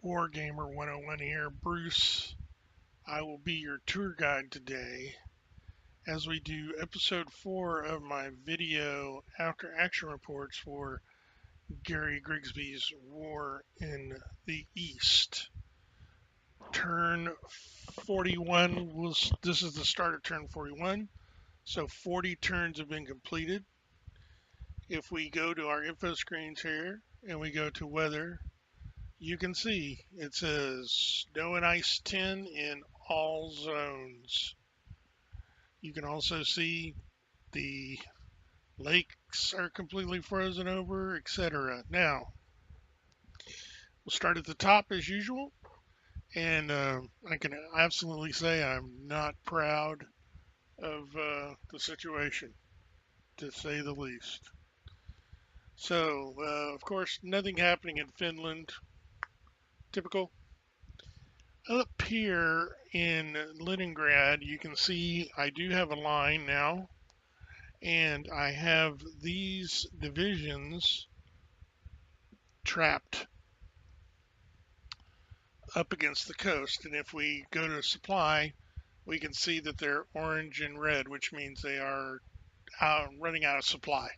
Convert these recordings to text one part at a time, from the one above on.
Wargamer 101 here, Bruce. I will be your tour guide today as we do episode 4 of my video after action reports for Gary Grigsby's War in the East. Turn 41 this is the start of turn 41, so 40 turns have been completed. If we go to our info screens here and we go to weather, you can see it says snow and ice 10 in all zones. You can also see the lakes are completely frozen over, etc. Now, we'll start at the top as usual, and I can absolutely say I'm not proud of the situation, to say the least. So, of course, nothing happening in Finland. Typical. Up here in Leningrad, you can see I do have a line now, and I have these divisions trapped up against the coast. And if we go to supply, we can see that they're orange and red, which means they are running out of supply.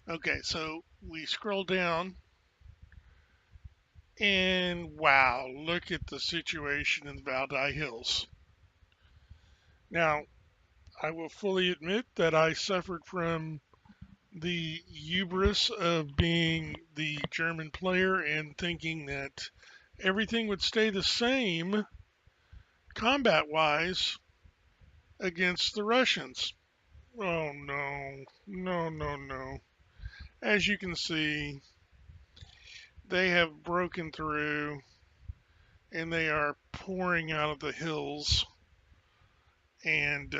Okay, so we scroll down, and wow, look at the situation in the Valdai Hills. Now, I will fully admit that I suffered from the hubris of being the German player and thinking that everything would stay the same combat-wise against the Russians. Oh no, no, no, no. As you can see, they have broken through and they are pouring out of the hills, and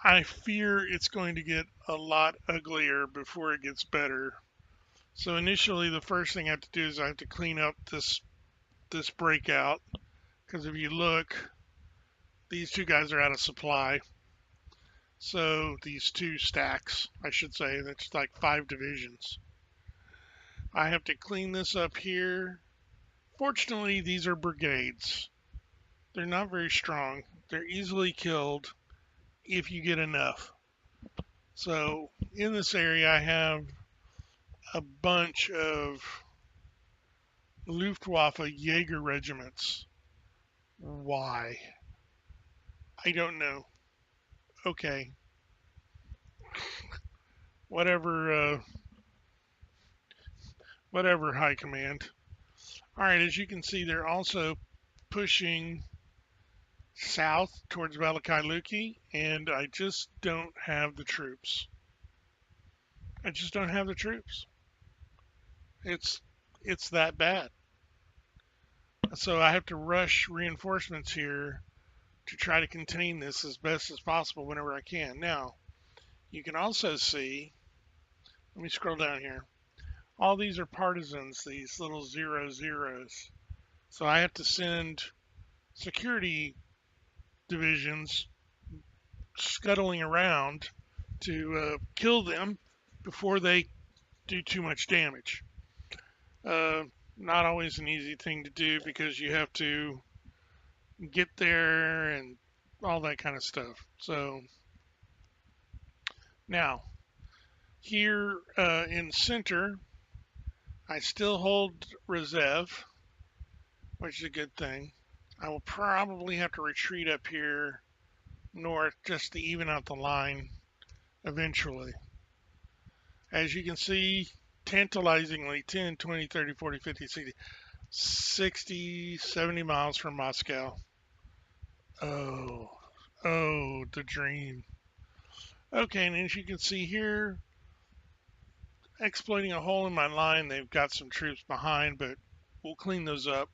I fear it's going to get a lot uglier before it gets better. So initially, the first thing I have to do is I have to clean up this breakout, because if you look, these two guys are out of supply. So these two stacks, I should say, that's like 5 divisions. I have to clean this up here. Fortunately, these are brigades. They're not very strong. They're easily killed if you get enough. So in this area, I have a bunch of Luftwaffe Jaeger regiments. Why? I don't know. Okay. Whatever, whatever, High Command. All right, as you can see, they're also pushing south towards Valdai, and I just don't have the troops. I just don't have the troops. It's that bad. So I have to rush reinforcements here to try to contain this as best as possible whenever I can. Now, you can also see, let me scroll down here. All these are partisans, these little 0-0s. So I have to send security divisions scuttling around to kill them before they do too much damage. Not always an easy thing to do because you have to get there and all that kind of stuff. So now here in center, I still hold reserve, which is a good thing. I will probably have to retreat up here north just to even out the line eventually. As you can see, tantalizingly 10, 20, 30, 40, 50, 60, 70 miles from Moscow. Oh, the dream. Okay, and as you can see here, exploiting a hole in my line, they've got some troops behind, but we'll clean those up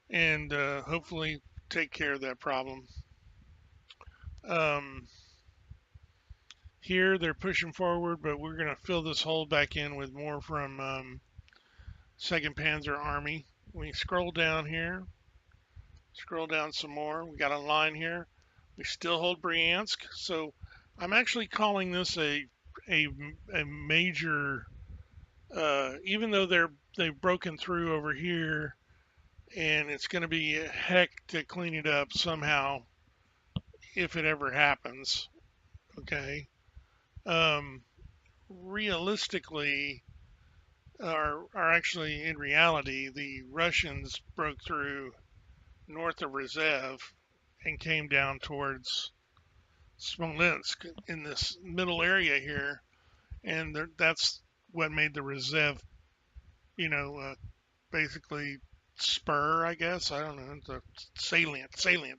and hopefully take care of that problem. Here they're pushing forward, but we're going to fill this hole back in with more from 2nd Panzer Army. We scroll down here, scroll down some more. We got a line here. We still hold Bryansk, so I'm actually calling this a major Even though they've broken through over here, and it's going to be a heck to clean it up somehow if it ever happens. Okay. Um, Realistically, are actually in reality, the Russians broke through north of Rezev and came down towards Smolensk in this middle area here, and that's what made the Rezev, you know, basically spur, I guess. I don't know, the salient.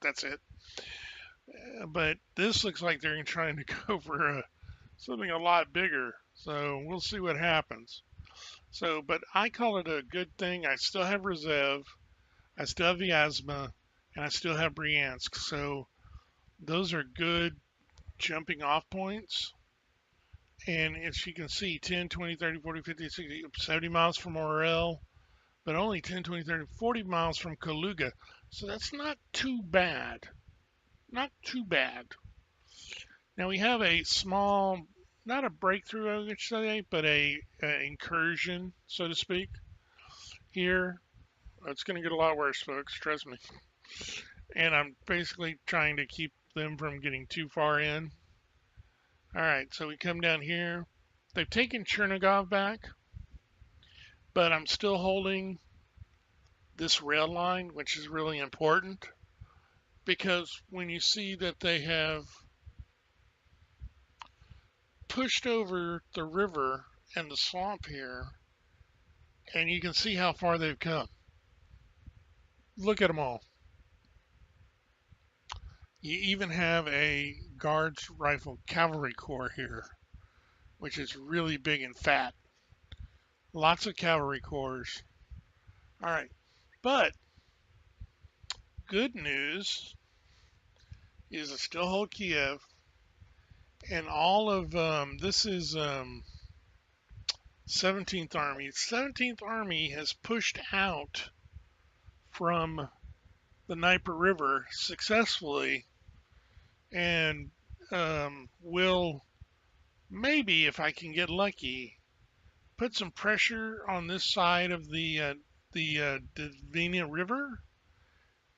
That's it. But this looks like they're trying to go for something a lot bigger. So we'll see what happens. So, but I call it a good thing. I still have Rezev, I still have Vyazma, and I still have Bryansk. So those are good jumping off points. And as you can see, 10, 20, 30, 40, 50, 60, 70 miles from Orel, but only 10, 20, 30, 40 miles from Kaluga. So that's not too bad. Not too bad. Now we have a small, not a breakthrough, I would say, but a incursion, so to speak, here. It's going to get a lot worse, folks. Trust me. And I'm basically trying to keep them from getting too far in. All right, so we come down here. They've taken Chernigov back, but I'm still holding this rail line, which is really important because when you see that they have pushed over the river and the swamp here, and you can see how far they've come. Look at them all. You even have a Guards Rifle Cavalry Corps here, which is really big and fat. Lots of cavalry corps. All right, but good news is I still hold Kiev, and all of this is 17th Army. 17th Army has pushed out from the Dnieper River successfully, and will maybe, if I can get lucky, put some pressure on this side of the Dvina River,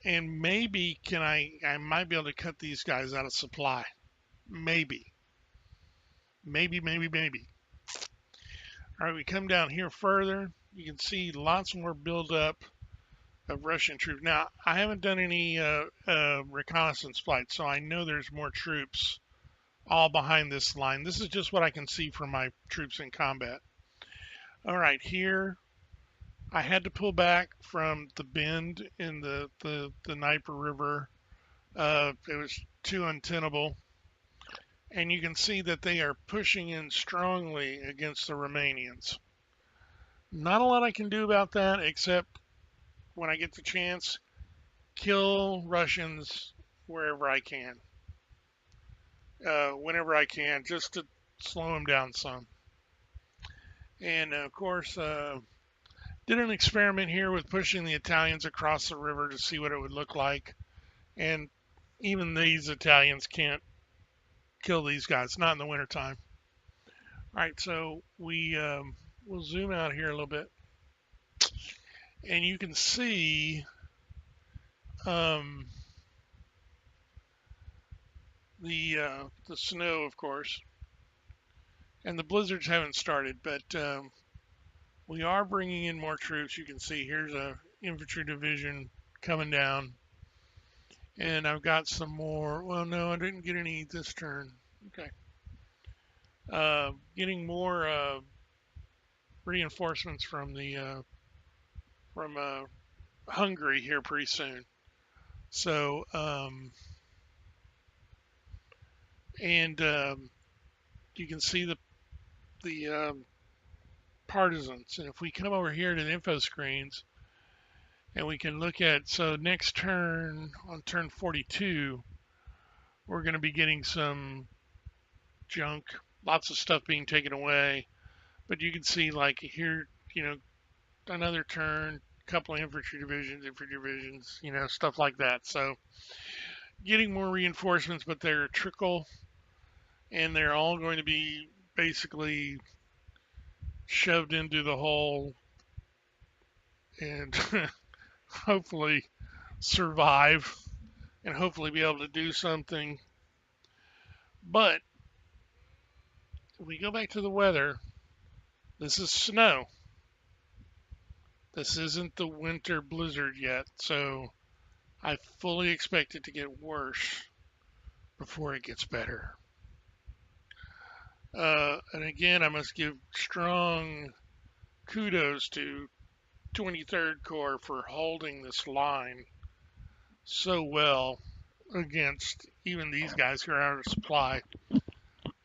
and maybe I might be able to cut these guys out of supply. Maybe. Maybe. All right, we come down here further. You can see lots more buildup of Russian troops. Now, I haven't done any reconnaissance flights, so I know there's more troops all behind this line. This is just what I can see from my troops in combat. All right, here I had to pull back from the bend in the Dnieper River. It was too untenable. And you can see that they are pushing in strongly against the Romanians. Not a lot I can do about that except when I get the chance, kill Russians wherever I can, whenever I can, just to slow them down some. And of course, did an experiment here with pushing the Italians across the river to see what it would look like. And even these Italians can't kill these guys, not in the wintertime. All right, so we'll zoom out here a little bit. And you can see the snow, of course, and the blizzards haven't started, but we are bringing in more troops. You can see here's a infantry division coming down, and I've got some more. Well, no, I didn't get any this turn. Okay, getting more reinforcements from the from Hungary here pretty soon. So and you can see the partisans. And if we come over here to the info screens and we can look at, so next turn, on turn 42, we're going to be getting some junk, lots of stuff being taken away. But you can see like here, another turn, couple of infantry divisions, stuff like that. So getting more reinforcements, but they're a trickle, and they're all going to be basically shoved into the hole and hopefully survive and hopefully be able to do something. But if we go back to the weather, this is snow. This isn't the winter blizzard yet, so I fully expect it to get worse before it gets better. And again, I must give strong kudos to 23rd Corps for holding this line so well against even these guys who are out of supply,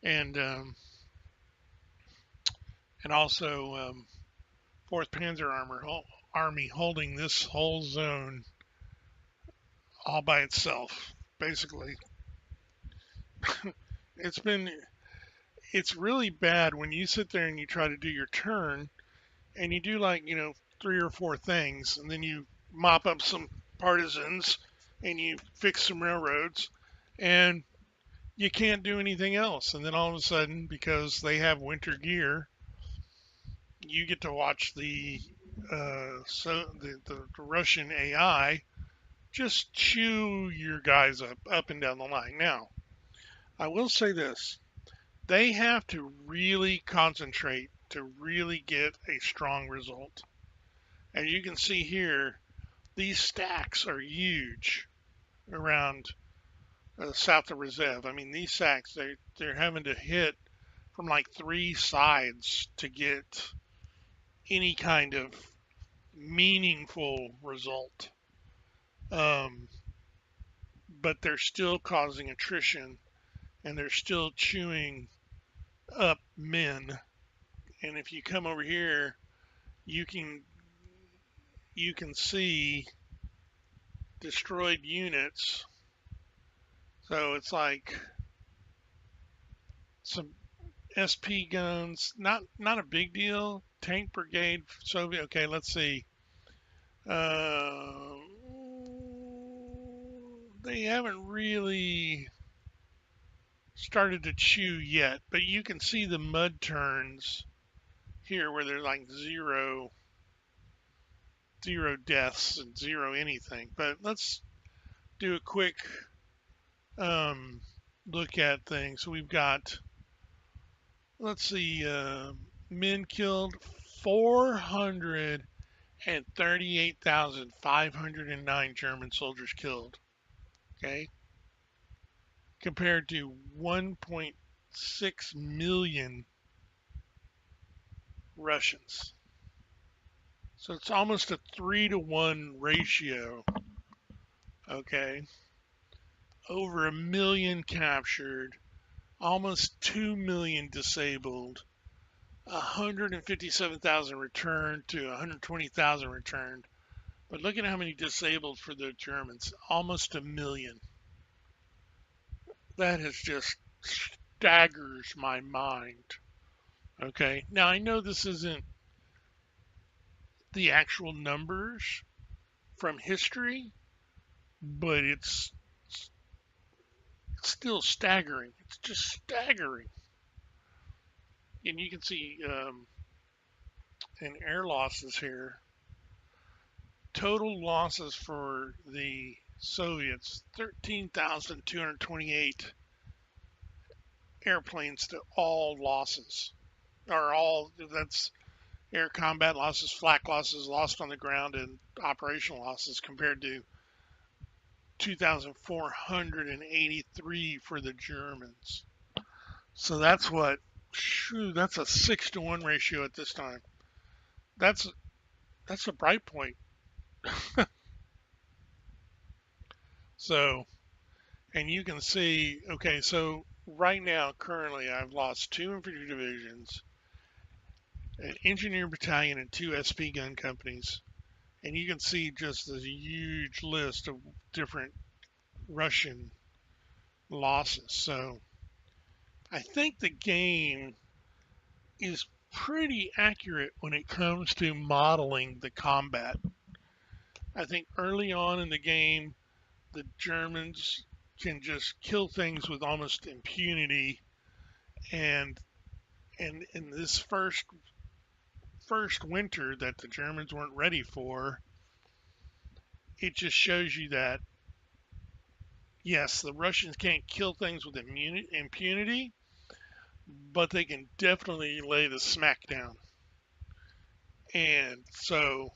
and also 4th Panzer Army holding this whole zone all by itself, basically. it's been it's really bad when you sit there and you try to do your turn and you do, like, 3 or 4 things, and then you mop up some partisans and you fix some railroads, and you can't do anything else. And then all of a sudden, because they have winter gear, you get to watch the Russian AI just chew your guys up and down the line. Now, I will say this: they have to really concentrate to really get a strong result. As you can see here, these stacks are huge around south of Reserve. I mean, these stacks, they're having to hit from like 3 sides to get any kind of meaningful result. But they're still causing attrition, and they're still chewing up men. And if you come over here, you can see destroyed units. So it's like some SP guns, not a big deal. Tank brigade, Soviet. Okay, let's see. They haven't really started to chew yet, but you can see the mud turns here where there's like zero deaths and zero anything. But let's do a quick look at things. So we've got, let's see, men killed 438,509 German soldiers killed. Okay, compared to 1.6 million Russians. So it's almost a 3-to-1 ratio. Okay, over 1 million captured, almost 2 million disabled, 157,000 returned to 120,000 returned. But look at how many disabled for the Germans, almost 1 million. That has just staggers my mind. Okay, now I know this isn't the actual numbers from history, but it's still staggering. It's just staggering. And you can see in air losses here, total losses for the Soviets, 13,228 airplanes to all losses. That's air combat losses, flak losses, lost on the ground, and operational losses, compared to 2,483 for the Germans. So that's a 6-to-1 ratio at this time. That's a bright point. So, and you can see, okay, so right now, currently, I've lost 2 infantry divisions, an engineer battalion, and 2 SP gun companies. And you can see just this huge list of different Russian losses. So I think the game is pretty accurate when it comes to modeling the combat. I think early on in the game, the Germans can just kill things with almost impunity, and in this first first winter that the Germans weren't ready for, it just shows you that, yes, the Russians can't kill things with impunity, but they can definitely lay the smack down. And so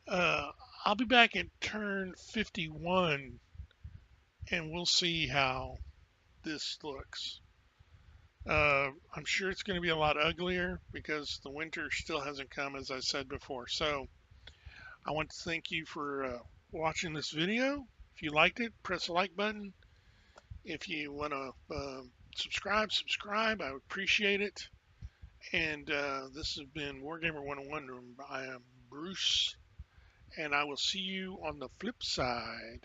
uh, I'll be back at turn 51 and we'll see how this looks. I'm sure it's going to be a lot uglier because the winter still hasn't come, as I said before. So I want to thank you for watching this video. If you liked it, press the like button. If you want to subscribe. I would appreciate it. And this has been Wargamer 101. I am Bruce, and I will see you on the flip side.